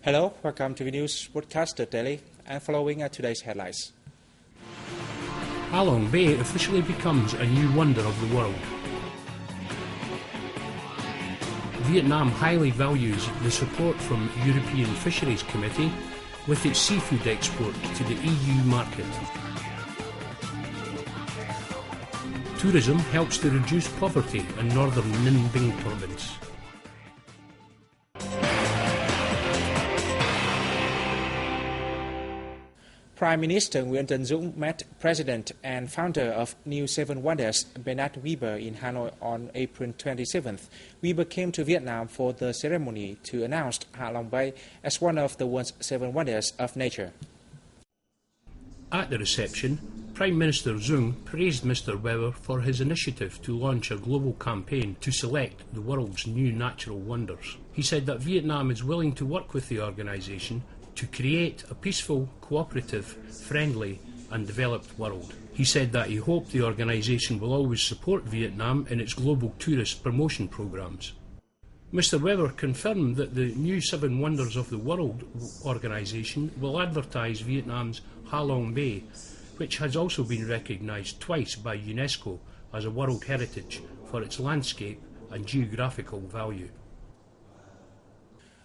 Hello, welcome to the news broadcaster daily and following are today's headlines. Ha Long Bay officially becomes a new wonder of the world. Vietnam highly values the support from European Fisheries Committee with its seafood export to the EU market. Tourism helps to reduce poverty in northern Ninh Bình province. Prime Minister Nguyễn Tấn Dũng met President and founder of New Seven Wonders, Bernard Weber, in Hanoi on April 27th. Weber came to Vietnam for the ceremony to announce Ha Long Bay as one of the world's seven wonders of nature. At the reception, Prime Minister Dũng praised Mr. Weber for his initiative to launch a global campaign to select the world's new natural wonders. He said that Vietnam is willing to work with the organisation to create a peaceful, cooperative, friendly and developed world. He said that he hoped the organisation will always support Vietnam in its global tourist promotion programmes. Mr. Weber confirmed that the new Seven Wonders of the World organisation will advertise Vietnam's Ha Long Bay, which has also been recognised twice by UNESCO as a World Heritage for its landscape and geographical value.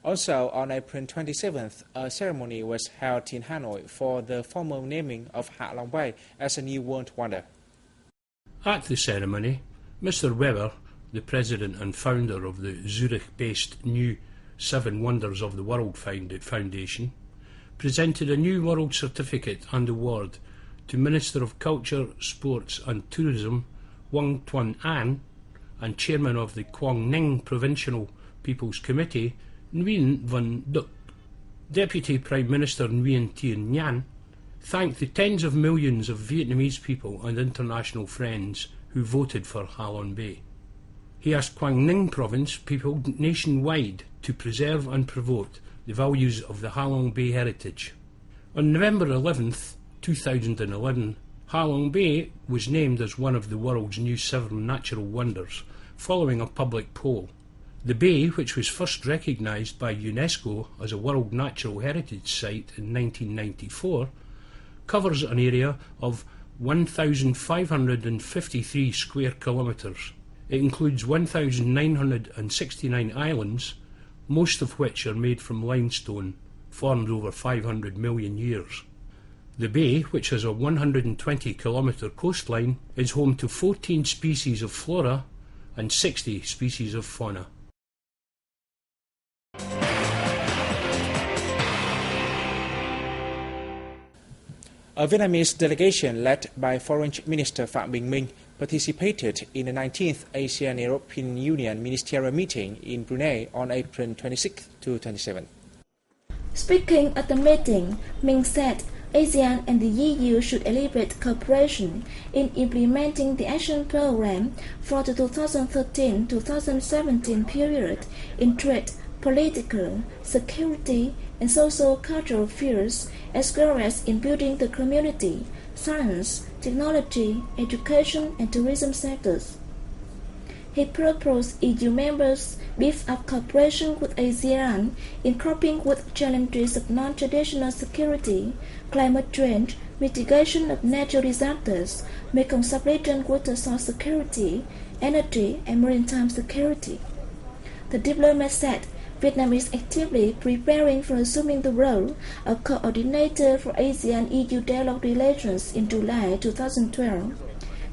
Also, on April 27th, a ceremony was held in Hanoi for the formal naming of Ha Long Bay as a new world wonder. At the ceremony, Mr. Weber, the president and founder of the Zurich-based New Seven Wonders of the World Foundation, presented a new world certificate and award to Minister of Culture, Sports and Tourism Nguyen Tuan An and Chairman of the Quang Ninh Provincial People's Committee Nguyen Van Duc. Deputy Prime Minister Nguyen Tien Nhan thanked the tens of millions of Vietnamese people and international friends who voted for Ha Long Bay. He asked Quang Ninh Province people nationwide to preserve and promote the values of the Ha Long Bay heritage. On November 11th, 2011, Ha Long Bay was named as one of the world's new seven natural wonders, following a public poll. The bay, which was first recognised by UNESCO as a World Natural Heritage Site in 1994, covers an area of 1,553 square kilometres. It includes 1,969 islands, most of which are made from limestone, formed over 500 million years. The bay, which has a 120-kilometre coastline, is home to 14 species of flora and 60 species of fauna. A Vietnamese delegation led by Foreign Minister Phạm Bình Minh participated in the 19th ASEAN-European Union ministerial meeting in Brunei on April 26 to 27. Speaking at the meeting, Minh said ASEAN and the EU should elevate cooperation in implementing the action program for the 2013-2017 period in trade, political, security and social-cultural fields, as well as in building the community, science, technology, education and tourism sectors. He proposed EU members beef up cooperation with ASEAN in coping with challenges of non-traditional security, climate change, mitigation of natural disasters, Mekong sub-region water source security, energy and maritime security. The diplomat said Vietnam is actively preparing for assuming the role of coordinator for ASEAN-EU dialogue relations in July 2012.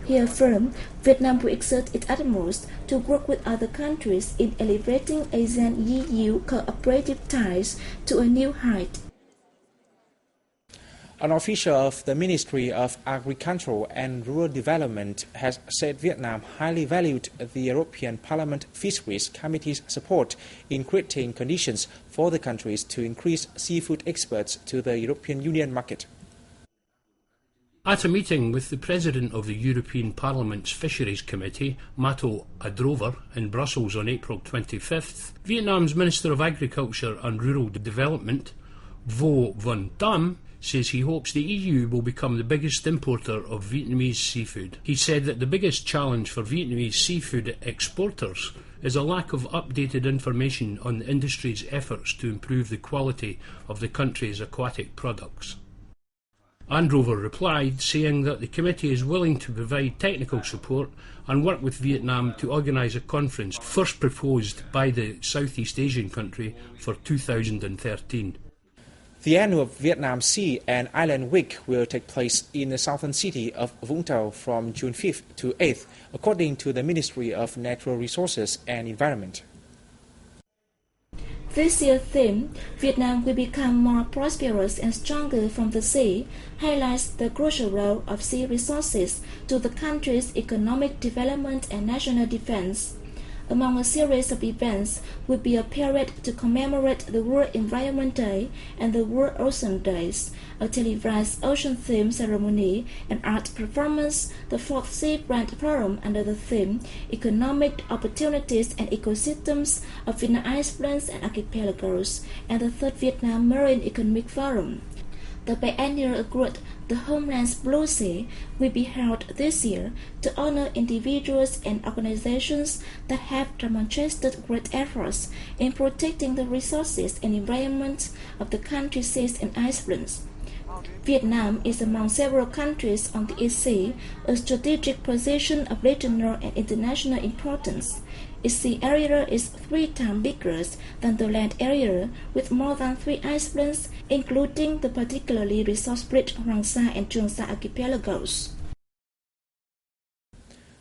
He affirmed Vietnam will exert its utmost to work with other countries in elevating ASEAN-EU cooperative ties to a new height. An official of the Ministry of Agriculture and Rural Development has said Vietnam highly valued the European Parliament Fisheries Committee's support in creating conditions for the countries to increase seafood exports to the European Union market. At a meeting with the President of the European Parliament's Fisheries Committee, Mato Adrover, in Brussels on April 25th, Vietnam's Minister of Agriculture and Rural Development, Vo Van Dam, says he hopes the EU will become the biggest importer of Vietnamese seafood. He said that the biggest challenge for Vietnamese seafood exporters is a lack of updated information on the industry's efforts to improve the quality of the country's aquatic products. Androver replied, saying that the committee is willing to provide technical support and work with Vietnam to organise a conference first proposed by the Southeast Asian country for 2013. The annual Vietnam Sea and Island Week will take place in the southern city of Vũng Tàu from June 5th to 8th, according to the Ministry of Natural Resources and Environment. This year's theme, Vietnam will become more prosperous and stronger from the sea, highlights the crucial role of sea resources to the country's economic development and national defense. Among a series of events will be a parade to commemorate the World Environment Day and the World Ocean Days, a televised ocean-themed ceremony, and art performance, the fourth Sea Brand Forum under the theme Economic Opportunities and Ecosystems of Vietnam Islands and Archipelagos, and the third Vietnam Marine Economic Forum. The biennial award, the Homeland's Blue Sea, will be held this year to honor individuals and organizations that have demonstrated great efforts in protecting the resources and environment of the country's seas and islands. Vietnam is among several countries on the East Sea, a strategic position of regional and international importance. Its sea area is 3 times bigger than the land area, with more than 3 islands, including the particularly resource-rich Hoàng Sa and Trường Sa archipelagos.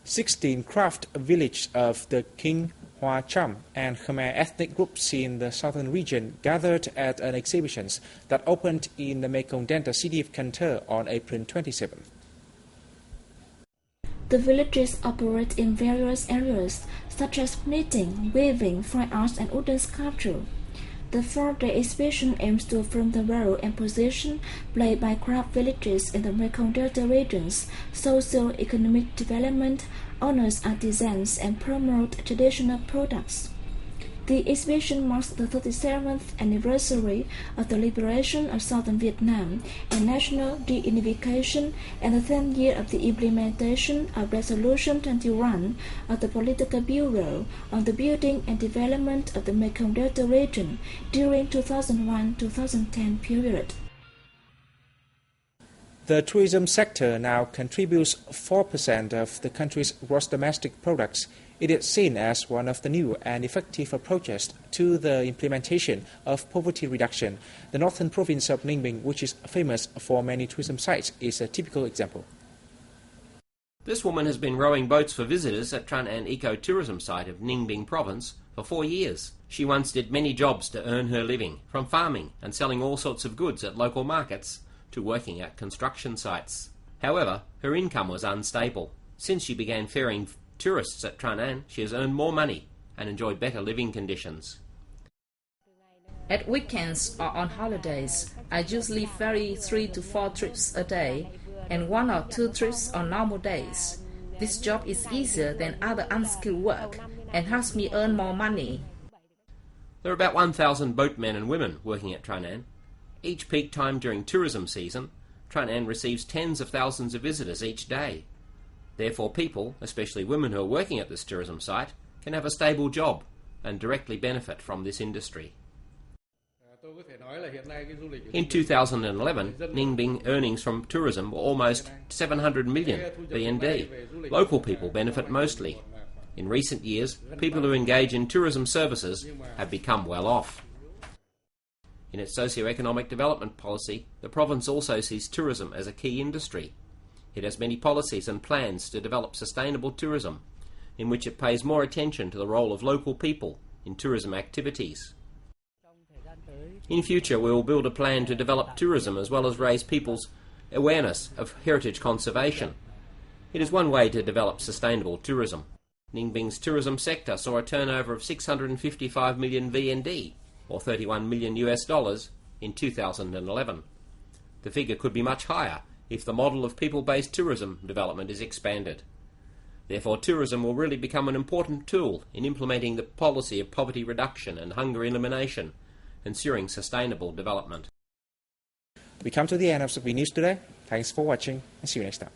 16 craft villages of the King, Hoa Cham and Khmer ethnic groups in the southern region gathered at an exhibition that opened in the Mekong Delta city of Cần Thơ on April 27. The villages operate in various areas, such as knitting, weaving, fine arts, and wooden sculpture. The 4-day exhibition aims to affirm the role and position played by craft villages in the Mekong Delta region's socio-economic development, honors artisans, and promote traditional products. The exhibition marks the 37th anniversary of the liberation of southern Vietnam and national reunification, and the 10th year of the implementation of Resolution 21 of the Political Bureau on the building and development of the Mekong Delta region during 2001-2010 period. The tourism sector now contributes 4% of the country's gross domestic products. It is seen as one of the new and effective approaches to the implementation of poverty reduction. The northern province of Ninh Bình, which is famous for many tourism sites, is a typical example. This woman has been rowing boats for visitors at Tran An eco-tourism site of Ninh Bình province for 4 years. She once did many jobs to earn her living, from farming and selling all sorts of goods at local markets to working at construction sites. However, her income was unstable. Since she began ferrying tourists at Tran An, she has earned more money and enjoyed better living conditions. At weekends or on holidays, I usually ferry 3 to 4 trips a day and 1 or 2 trips on normal days. This job is easier than other unskilled work and helps me earn more money. There are about 1,000 boatmen and women working at Tran An. Each peak time during tourism season, Tran An receives tens of thousands of visitors each day. Therefore people, especially women who are working at this tourism site, can have a stable job and directly benefit from this industry. In 2011, Ninh Bình earnings from tourism were almost 700 million VND. Local people benefit mostly. In recent years, people who engage in tourism services have become well off. In its socio-economic development policy, the province also sees tourism as a key industry. It has many policies and plans to develop sustainable tourism, in which it pays more attention to the role of local people in tourism activities. In future, we will build a plan to develop tourism as well as raise people's awareness of heritage conservation. It is one way to develop sustainable tourism. Ninh Bing's tourism sector saw a turnover of 655 million VND, or $31 million in 2011. The figure could be much higher if the model of people-based tourism development is expanded. Therefore, tourism will really become an important tool in implementing the policy of poverty reduction and hunger elimination, ensuring sustainable development. We come to the end of the news today. Thanks for watching and see you next time.